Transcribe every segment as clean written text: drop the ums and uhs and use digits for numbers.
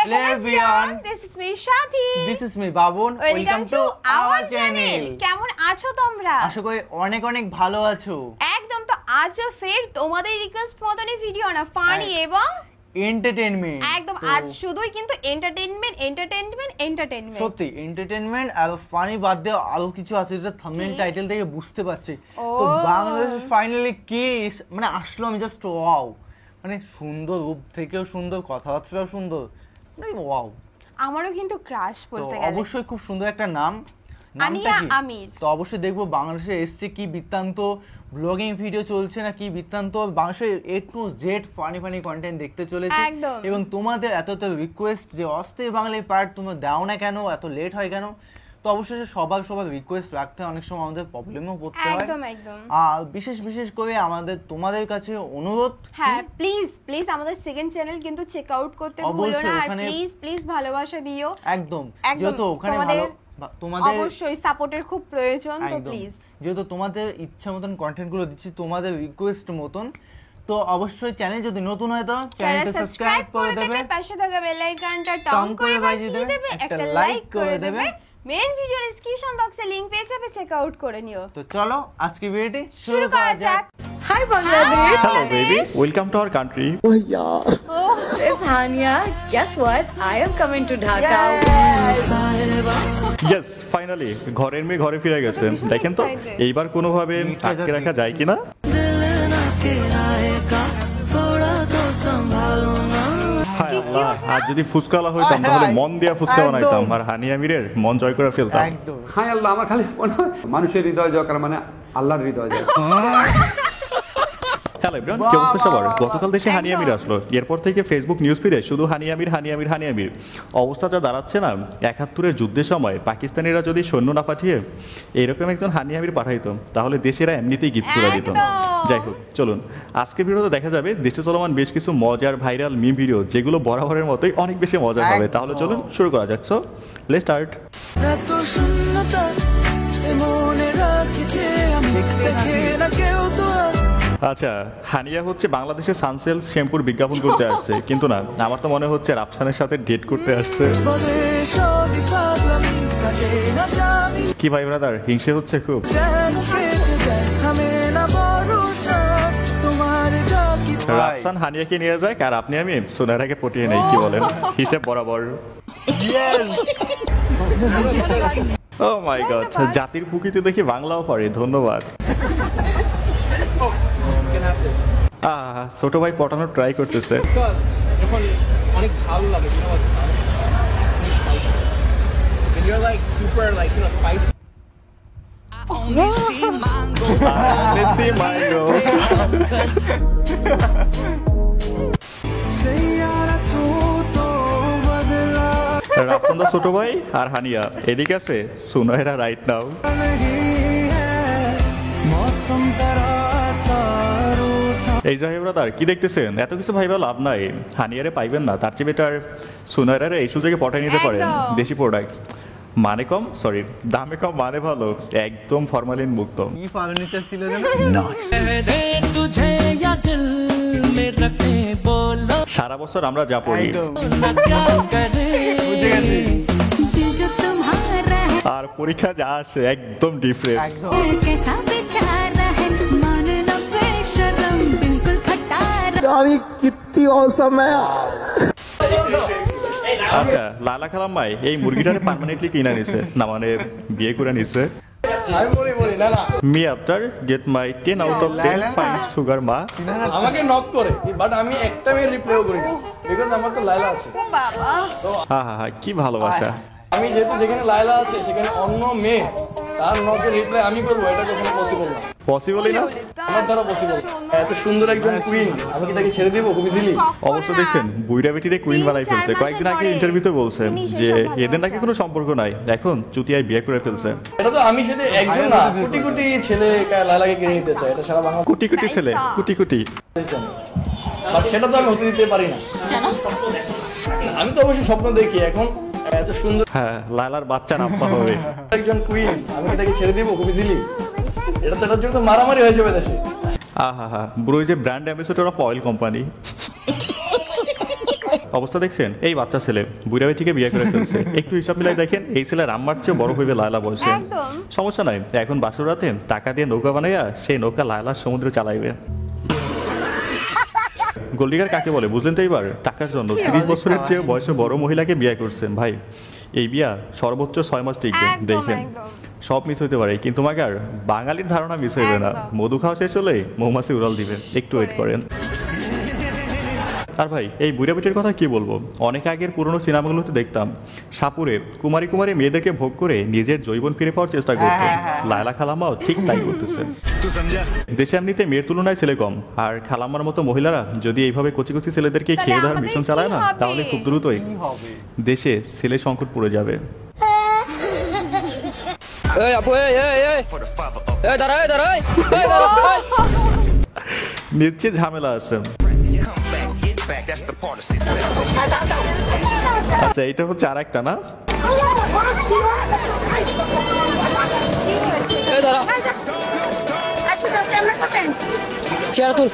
Hello everyone, this is me Shati. this is me Babun. Welcome to our channel. কেমন আছো তোমরা? আশা করি অনেক অনেক ভালো আছো। একদম, তো আজও ফের তোমাদের রিকোয়েস্ট মতনই ভিডিও না, ফানি এবং এন্টারটেইনমেন্ট। একদম আজ শুধুই কিন্তু এন্টারটেইনমেন্ট সত্যি এন্টারটেইনমেন্ট আর ফানি বাদ দিয়ে আরো কিছু আছে যেটা থাম্বনেল টাইটেল থেকে বুঝতে পারছি। তো বাংলাদেশে ফাইনালি কি মানে আসলো, আমি জাস্ট ওয়াও, মানে সুন্দর রূপ থেকেও সুন্দর, কথাবার্তাও সুন্দর, মানে ওয়াও। আমারও কিন্তু ক্রাশ বলতে গেলে। অবশ্যই খুব সুন্দর একটা নাম, আনিয়া আমির। তো অবশ্যই দেখবো বাংলাদেশে এসছে কি বৃত্তান্ত, ব্লগিং ভিডিও চলছে না কি বৃত্তান্ত, বাংলাদেশে A to Z funny content দেখতে চলেছে। এবং তোমাদের এত রিকোয়েস্ট যে অস্থির বাঙালি পার্ট তোমরা দাও না কেন, এত লেট হয় কেন, তো অবশ্যই সবার রিকোয়েস্ট রাখতে অনেক সময় আমাদের প্রবলেমও পড়তে হয়। একদম। আর বিশেষ করে আমাদের তোমাদের কাছে অনুরোধ, হ্যাঁ প্লিজ আমাদের সেকেন্ড চ্যানেল কিন্তু চেক আউট করতে ভুলো না, আর প্লিজ ভালোবাসা দিও। একদম, যেহেতু ওখানে তোমাদের অবশ্যই সাপোর্টের খুব প্রয়োজন, তো প্লিজ যেহেতু তোমাদের ইচ্ছা মতন কন্টেন্ট গুলো দিচ্ছি তোমাদের রিকোয়েস্ট মতন, তো অবশ্যই চ্যানেল যদি নতুন হয় তো চ্যানেলটা সাবস্ক্রাইব করে দেবে, পাশে থাকা বেল আইকনটা টং করে বাজিয়ে দেবে, একটা লাইক করে দেবে। মেইন ভিডিও ডেসক্রিপশন বক্সে লিংক পেয়ে যাবে, চেক আউট করে নিও। তো চলো আজকে ভিডিওটি শুরু করা যাক। Hi Bangladesh. Hello baby, welcome to our country. Oh yeah. Oh, it's Hania. Guess what? I am coming to Dhaka. Yes, finally ঘরের মেয়ে ঘরে ফিরে গেছে। দেখেন তো এইবার কোনোভাবে আটকে রাখা যায় কিনা। হায় আল্লাহ, আর যদি ফুসকালা হইতাম তাহলে মন দিয়া ফুসকা বানাইতাম আর হানি আমিরের মন জয় করে ফেলতাম। হায় আল্লাহ, আমার খালি মনে হয় মানুষের হৃদয় জয় করা মানে আল্লাহর হৃদয় জয়। হ্যালো এভরিওয়ান, কি অবস্থা সবার? গতকাল দেশে হানি আমির আসলো, এরপর থেকে ফেসবুক নিউজ ফিডে শুধু হানি আমির। অবস্থা যা দাঁড়াচ্ছে না, ৭১-এর যুদ্ধের সময় পাকিস্তানিরা যদি সৈন্য না পাঠিয়ে এরকম একজন হানি আমির পাঠাইতো তাহলে দেশেরা এমনিতেই গিফট করে দিত। যাই হোক, চলুন আজকে ভিডিওতে দেখা যাবে দেশে চলমান বেশ কিছু মজার ভাইরাল মিম ভিডিও, যেগুলো বরাবরের মতোই অনেক বেশি মজার হবে। তাহলে চলুন শুরু করা যাক। So let's start. আচ্ছা, হানিয়া হচ্ছে বাংলাদেশের সানসেল শ্যাম্পুর বিজ্ঞাপন করতে আসছে, কিন্তু না, আমার তো মনে হচ্ছে রাফসানের সাথে ডেট করতে আসছে। কি ভাই ব্রাদার, হিংসে হচ্ছে খুব। রাফসান হানিয়াকে নিয়ে যায় আর আপনি আমি সোনারাকে পটিয়ে নেই, কি বলেন? হিসেব বরাবর। ও মাই গড, জাতির প্রকৃতি দেখি বাংলাও পারে, ধন্যবাদ। ছোট ভাই পটানোর ট্রাই করতেছে। অনেক ভালো লাগে, রাফসান দা ছোট ভাই আর হানিয়া এদিকে আছে, সুনয়রা রাইট নাও। এই যাই ব্রাদার, কি দেখতেছেন? এত কিছু ভাইবা লাভ নাই, হানিয়ারে পাইবেন না, তার চেয়ে বেটার সুনয়রারে এই সুযোগে পটাই নিতে পারেন। দেশি প্রোডাক্ট, মানে কম, সরি দামে কম, মানে ভালো, একদম ফরমালিন মুক্ত। কি ফার্নিচার ছিল সারা বছর আমরা যা পড়ি আর পরীক্ষা যা আসে একদম ডিফারেন্ট। কিত্তি অসম হ্যায়। আচ্ছা, লালা খালাম্মাই এই মুরগিটারে পার্মানেন্টলি কিনা নিছে, না মানে বিয়ে করে নিছে। Me after get my 10 out of 10 fine sugar মা। আমাকে নক করে, বাট আমি একটা মেয়ে রিপ্লাইও করি না, বিকজ আমার তো লাইলা আছে। হ্যাঁ, কি ভালোবাসা। আমি যেহেতু যেখানে লাইলা আছে সেখানে অন্য মেয়ে তার নকের রিপ্লাই আমি করবো, এটা কখনো পসিবল না। পসিবলই না, আমার দ্বারা পসিবল। এত সুন্দর একজন কুইন, আমি কি তাকে ছেড়ে দিব খুব ইজিলি? অবশ্য দেখছেন বুইড়া বেটিরে কুইন বানাই ফেলছে। কয়েকদিন আগে ইন্টারভিউতে বলছেন যে এদের নাকি কোনো সম্পর্ক নাই, এখন চুতিয়ায় বিয়ে করে ফেলছে। এটা তো আমি সাথে একজন না, কোটি কোটি ছেলে লাইলাকে কিনে নিতে চায়, এটা সারা বাংলা কোটি ছেলে কোটি। বাট সেটা তো আমি হতে দিতে পারি না। আমি তো অবশ্যই স্বপ্ন দেখি এখন এত সুন্দর, হ্যাঁ লালার বাচ্চা নাম্পা হবে একজন কুইন, আমি কি তাকে ছেড়ে দিব খুব ইজিলি? এটা তো এটার জন্য মারামারি হয়ে যাবে দেশে। Bro is a brand ambassador of oil company. অবস্থা দেখছেন? এই বাচ্চা ছেলে বুড়া বেটিকে বিয়ে করে ফেলছে। একটু হিসাব মিলাই দেখেন, এই ছেলের আম্মার চেয়ে বড় হইবে লায়লা বয়সে। সমস্যা নাই, এখন বাসর রাতে টাকা দিয়ে নৌকা বানাইয়া সেই নৌকা লায়লার সমুদ্রে চালাইবে। গোল্ডিগার কাকে বলে বুঝলেন তো এবার? টাকার জন্য 30 বছরের চেয়ে বয়সে বড় মহিলাকে বিয়ে করছেন। ভাই এই বিয়া সর্বোচ্চ 6 মাস টিকবে। দেখেন সব মিস হইতে পারে, কিন্তু মাগার বাঙালির ধারণা মিস হইবে না। মধু খাওয়া শেষ হলে মৌমাছি উড়াল দিবে, একটু ওয়েট করেন। আর ভাই এই বুড়া বেটির কথা কি বলবো, অনেক আগের পুরনো সিনেমাগুলোতে দেখতাম সাপুরে কুমারী কুমারী মেয়েদেরকে ভোগ করে নিজের যৌবন ফিরে পাওয়ার চেষ্টা করত। লায়লা খালাম্মাও ঠিক তাই করতেছে। দেশে এমনিতে মেয়ের তুলনায় ছেলে কম, আর খালাম্মার মতো মহিলারা যদি এইভাবে কচি কচি ছেলেদেরকে খেয়ে দেওয়ার মিশন চালায় না, তাহলে খুব দ্রুতই দেশে ছেলে সংকট পড়ে যাবে। নিশ্চিত ঝামেলা আছে। আচ্ছা এটা হচ্ছে আর একটা না, চেয়ার তুল,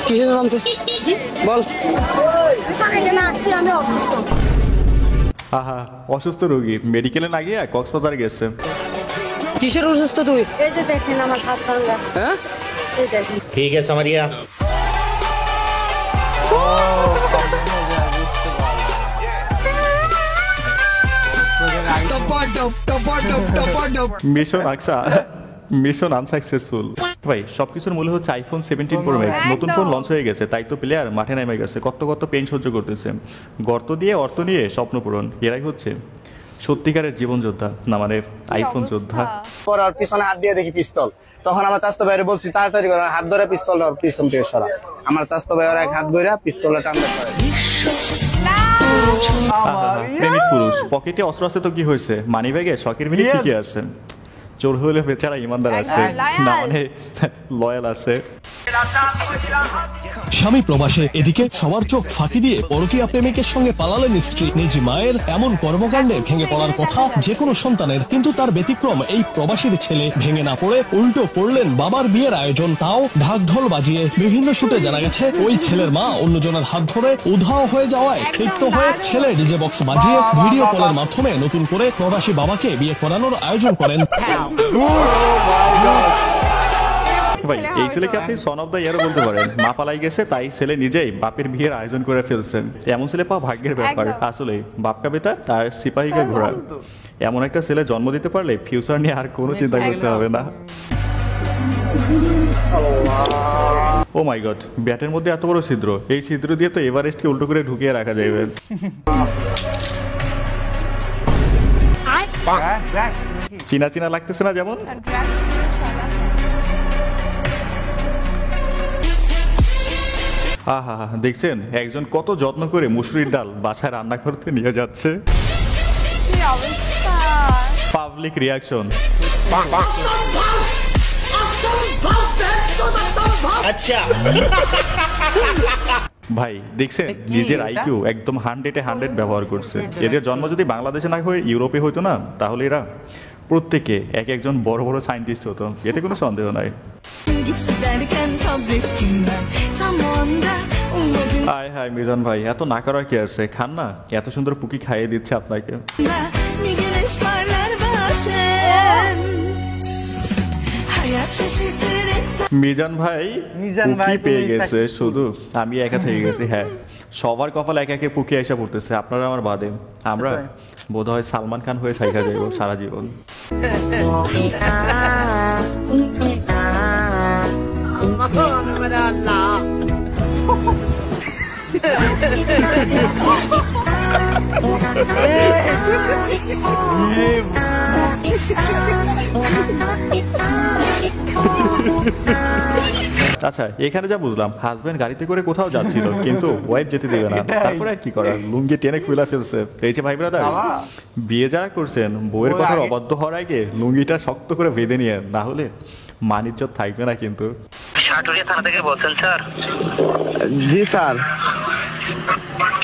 কিসের নামছে বল। আহা অসুস্থ রোগী মেডিকেলে না গিয়ে কক্সবাজার গেছে। কিসের অসুস্থ তুই? এই যে দেখেন আমার হাত ভাঙা। হ্যাঁ এই দেখেন। ঠিক আছে সামারিয়া। Mission unsuccessful. ভাই সবকিছুর মূল্য হচ্ছে আইফোন 17 প্রো ম্যাক্স। নতুন ফোন লঞ্চ হয়ে গেছে, তাই তো প্লেয়ার মাঠে নেমে গেছে, কত কত পেন সহ্য করতেছে। গর্ত দিয়ে অর্থ নিয়ে স্বপ্ন পূরণ, এরাই হচ্ছে সত্যিকারের জীবন যোদ্ধা, না মানে আইফোন যোদ্ধা। পর আর পিছনে হাত দিয়ে দেখি পিস্তল, তখন আমার চাস্তো ভাইয়ের বলছি তাড়াতাড়ি করে হাত ধরে পিস্তল পিছন থেকে সরা। আমার চাস্তো ভাইয়ের এক হাত ধরে পিস্তলটা টানতে পারে। প্রেমিক পুরুষ পকেটে অস্ত্র আছে তো কি হয়েছে, মানি ব্যাগে শখের মিনি ঠিকই আছে। চোর হইলে বেচারা ইমানদার আছে, না মানে লয়াল আছে। স্বামী প্রবাসে, এদিকে সবার চোখ ফাঁকি দিয়ে পরকীয়া প্রেমিকের সঙ্গে পালালেন স্ত্রী। নিজ মায়ের এমন কর্মকাণ্ডে ভেঙে পড়ার কথা যে কোনো সন্তানের, কিন্তু তার ব্যতিক্রম এই প্রবাসীর ছেলে। ভেঙে না পড়ে উল্টো করলেন বাবার বিয়ের আয়োজন, তাও ঢাক ঢোল বাজিয়ে। বিভিন্ন শুটে জানা গেছে ওই ছেলের মা অন্যজনের হাত ধরে উধাও হয়ে যাওয়ায় ক্ষিপ্ত হয়ে ছেলে ডিজে বক্স বাজিয়ে ভিডিও কলের মাধ্যমে নতুন করে প্রবাসী বাবাকে বিয়ে করানোর আয়োজন করেন। ভাই এই ছেলেকে আপনি সন অফ দ্য ইয়ারও বলতে পারেন। মা পালাই গেছে তাই ছেলে নিজেই বাপের বিয়ের আয়োজন করে ফেলছেন। এমন ছেলে পাওয়া ভাগ্যের ব্যাপার। আসলে বাপকা বেটা তার সিপাহীকে ঘোরা। এমন একটা ছেলে জন্ম দিতে পারলে ফিউচার নিয়ে আর কোনো চিন্তা করতে হবে না। ও মাই গড, ব্যাটের মধ্যে এত বড় ছিদ্র, এই ছিদ্র দিয়ে তো এভারেস্টকে উল্টো করে ঢুকিয়ে রাখা যাবে। চিনা চিনা লাগতেছে না যেমন? আহা দেখছেন একজন কত যত্ন করে মুসুরির ডাল বাসায় রান্না করতে নিয়ে যাচ্ছে। Public reaction. ভাই দেখছেন নিজের আইকিউ একদম 100-এ 100 ব্যবহার করছে। এদের জন্ম যদি বাংলাদেশে না হয়ে ইউরোপে হইতো না, তাহলে এরা প্রত্যেকে এক একজন বড় বড় সায়েন্টিস্ট হতো, এতে কোনো সন্দেহ নাই। হায় হায় মিজান ভাই, এত না করার কি আছে, খান না, এত সুন্দর পুকি খাইয়ে দিচ্ছে আপনাকে। মিজান ভাই পেয়ে গেছে, শুধু আমি একা থেকে গেছি। হ্যাঁ সবার কপাল এক একে পুকি এসে পড়তেছে, আপনারা আমার বাদে। আমরা বোধ হয় সালমান খান হয়ে থাকা যাইব সারা জীবন। আচ্ছা এখানে যা বুঝলাম, হাজবেন্ড গাড়িতে করে কোথাও যাচ্ছিল কিন্তু ওয়াইফ যেতে দিবে না, তারপরে আর কি করার, লুঙ্গি টেনে খুলে ফেলছে। এই যে ভাই ব্রাদার, বিয়ে যারা করছেন বউয়ের কথা অবাধ্য হওয়ার আগে লুঙ্গিটা শক্ত করে বেঁধে নিয়ে, না হলে মান ইজ্জত থাকবে না কিন্তু। সাটুরিয়া থানা থেকে বলছেন স্যার? জি স্যার।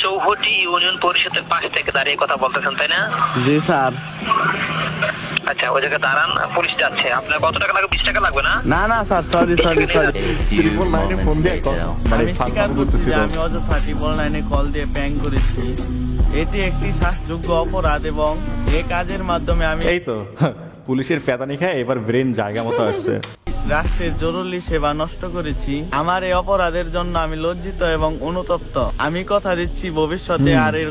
চৌহটি ইউনিয়ন পরিষদের পাশ থেকে দাঁড়িয়ে কথা বলতেছেন তাই না? জি স্যার। আচ্ছা ওই জায়গায় দাঁড়ান, পুলিশ যাচ্ছে। আপনার কত টাকা লাগবে? 20 টাকা লাগবে না? না না sir, sorry sorry sorry. Triple নাইনে ফোন দিয়ে আমি স্বীকার করছি যে আমি অযথা ট্রিপল নাইনে কল দিয়ে প্র্যাঙ্ক করেছি। এটি একটি শাস্তিযোগ্য অপরাধ এবং এই কাজের মাধ্যমে আমি এই তো পুলিশের ফেদানি খায় এবার ব্রেন জায়গা মতো আসছে। রাষ্ট্রের জরুরি সেবা নষ্ট করেছি। আমার এই অপরাধের জন্য আমি লজ্জিত এবং অনুতপ্ত। আমি কথা দিচ্ছি ভবিষ্যতে আর এর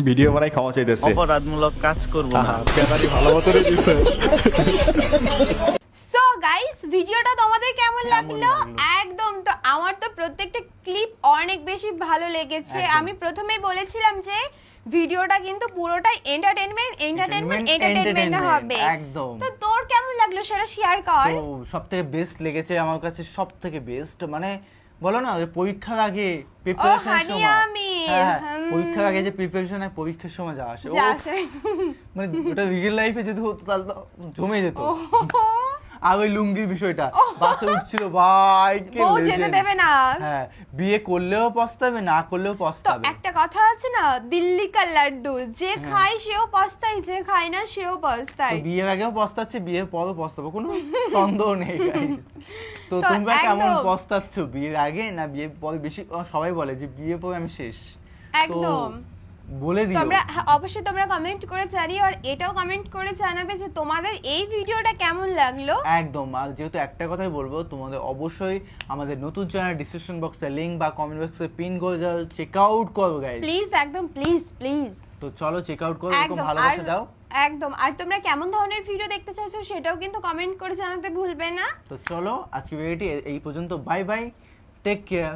ভিডিও বানাই ক্ষমা চাইতেছে, অপরাধমূলক কাজ করব না। ফেদানি ভালো মতো দিছে। সো গাইস, ভিডিওটা তোমাদের কেমন লাগলো? একদম, তো আমার তো প্রত্যেকটা ক্লিপ অনেক বেশি ভালো লেগেছে। আমি প্রথমেই বলেছিলাম যে ভিডিওটা কিন্তু পুরোটাই এন্টারটেইনমেন্ট হবে একদম। তো তোর কেমন লাগলো সেটা শেয়ার কর। তো সবথেকে বেস্ট লেগেছে আমার কাছে, সবথেকে বেস্ট মানে বলো না যে পরীক্ষার আগে প্রিপারেশনের সময়, পরীক্ষার আগে যে প্রিপারেশন হয় পরীক্ষার সময় যা আসে, মানে ওটা রিয়েল লাইফে যদি হতো তাহলে তো জমে যেত। আর ওই লুঙ্গির বিষয়টা, বাসে উঠছিল ভাই, বউ যেতে দেবে না। হ্যাঁ, বিয়ে করলেও পস্তাবে, না করলেও পস্তাবে। তো একটা কথা আছে না, দিল্লি কা লাড্ডু, যে খায় সেও পস্তায়, যে খায় না সেও পস্তায়। বিয়ের আগেও পস্তাচ্ছে, বিয়ের পরও পস্তাবে, কোনো সন্দেহ নেই। তো তোমরা কেমন পস্তাচ্ছ, বিয়ের আগে না বিয়ের পরে? বেশি সবাই বলে যে বিয়ের পরে আমি শেষ, একদম বলে দিও। তোমরা অবশ্যই তোমরা কমেন্ট করে জানিও, আর এটাও কমেন্ট করে জানাবে যে তোমাদের এই ভিডিওটা কেমন লাগলো। একদম। আর যেহেতু একটা কথাই বলবো, তোমাদের অবশ্যই আমাদের নতুন চ্যানেল ডিসক্রিপশন বক্সে লিংক বা কমেন্ট বক্সে পিন করে যাও, চেক আউট করো গাইস প্লিজ, একদম প্লিজ প্লিজ। তো চলো চেক আউট করো, এরকম ভালোবাসা দাও। একদম। আর তোমরা কেমন ধরনের ভিডিও দেখতে চাইছো সেটাও কিন্তু কমেন্ট করে জানাতে ভুলবে না। তো চলো আজকে ভিডিওটি এই পর্যন্ত। Bye bye, take care.